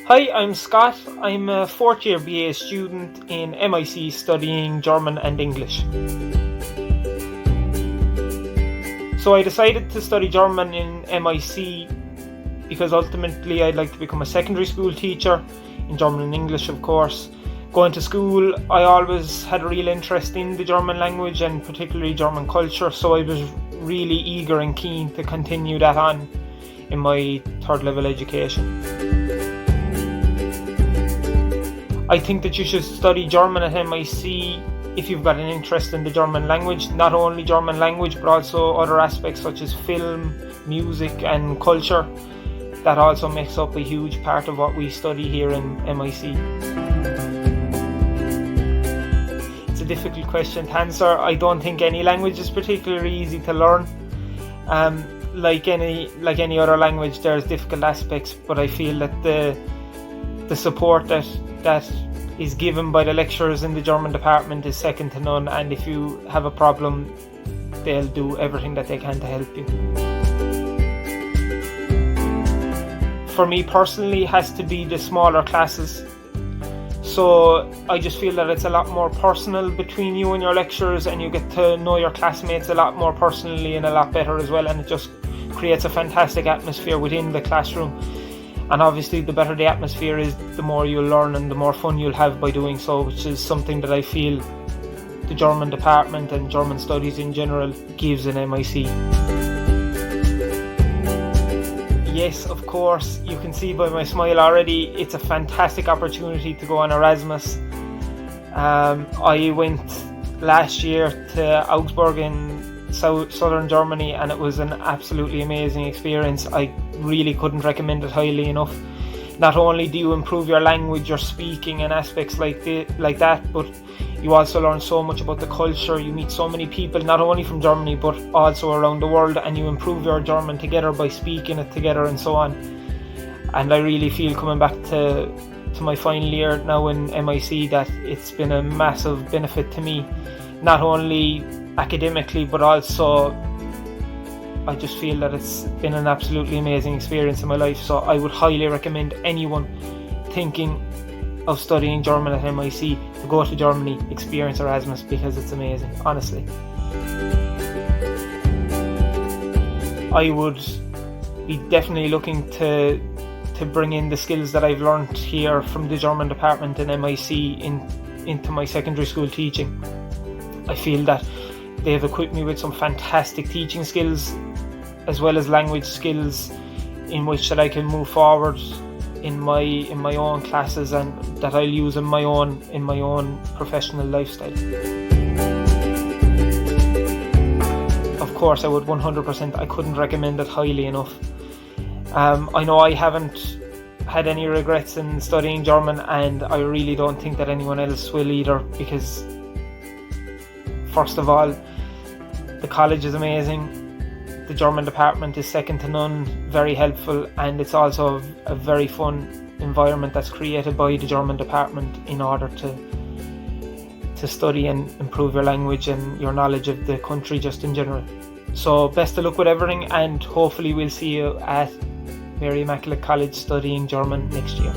Hi, I'm Scott. I'm a fourth year BA student in MIC studying German and English. So I decided to study German in MIC because ultimately I'd like to become a secondary school teacher in German and English, of course. Going to school, I always had a real interest in the German language and particularly German culture, so I was really eager and keen to continue that on in my third level education. I think that you should study German at MIC if you've got an interest in the German language, not only German language but also other aspects such as film, music and culture. That also makes up a huge part of what we study here in MIC. It's a difficult question to answer. I don't think any language is particularly easy to learn. Like any other language, there's difficult aspects, but I feel that the support that is given by the lecturers in the German department is second to none, and if you have a problem, they'll do everything that they can to help you. For me personally, it has to be the smaller classes. So I just feel that it's a lot more personal between you and your lecturers, and you get to know your classmates a lot more personally and a lot better as well, and it just creates a fantastic atmosphere within the classroom. And obviously the better the atmosphere is, the more you'll learn and the more fun you'll have by doing so, which is something that I feel the German department and German studies in general gives in MIC. Yes, of course, you can see by my smile already, it's a fantastic opportunity to go on Erasmus. I went last year to Augsburg in southern Germany, and it was an absolutely amazing experience. I really couldn't recommend it highly enough. Not only do you improve your language, your speaking and aspects like that, but you also learn so much about the culture. You meet so many people, not only from Germany but also around the world, and you improve your German together by speaking it together and so on. And I really feel, coming back to my final year now in MIC, that it's been a massive benefit to me, not only academically but also I just feel that it's been an absolutely amazing experience in my life. So I would highly recommend anyone thinking of studying German at MIC to go to Germany, experience Erasmus, because it's amazing, honestly. I would be definitely looking to bring in the skills that I've learned here from the German department in MIC into my secondary school teaching. I feel that they've equipped me with some fantastic teaching skills as well as language skills in which that I can move forward in my own classes and that I'll use in my own professional lifestyle. Of course, I would 100%. I couldn't recommend it highly enough. I know I haven't had any regrets in studying German, and I really don't think that anyone else will either, because first of all, the college is amazing, the German department is second to none, very helpful, and it's also a very fun environment that's created by the German department in order to study and improve your language and your knowledge of the country just in general. So best of luck with everything, and hopefully we'll see you at Mary Immaculate College studying German next year.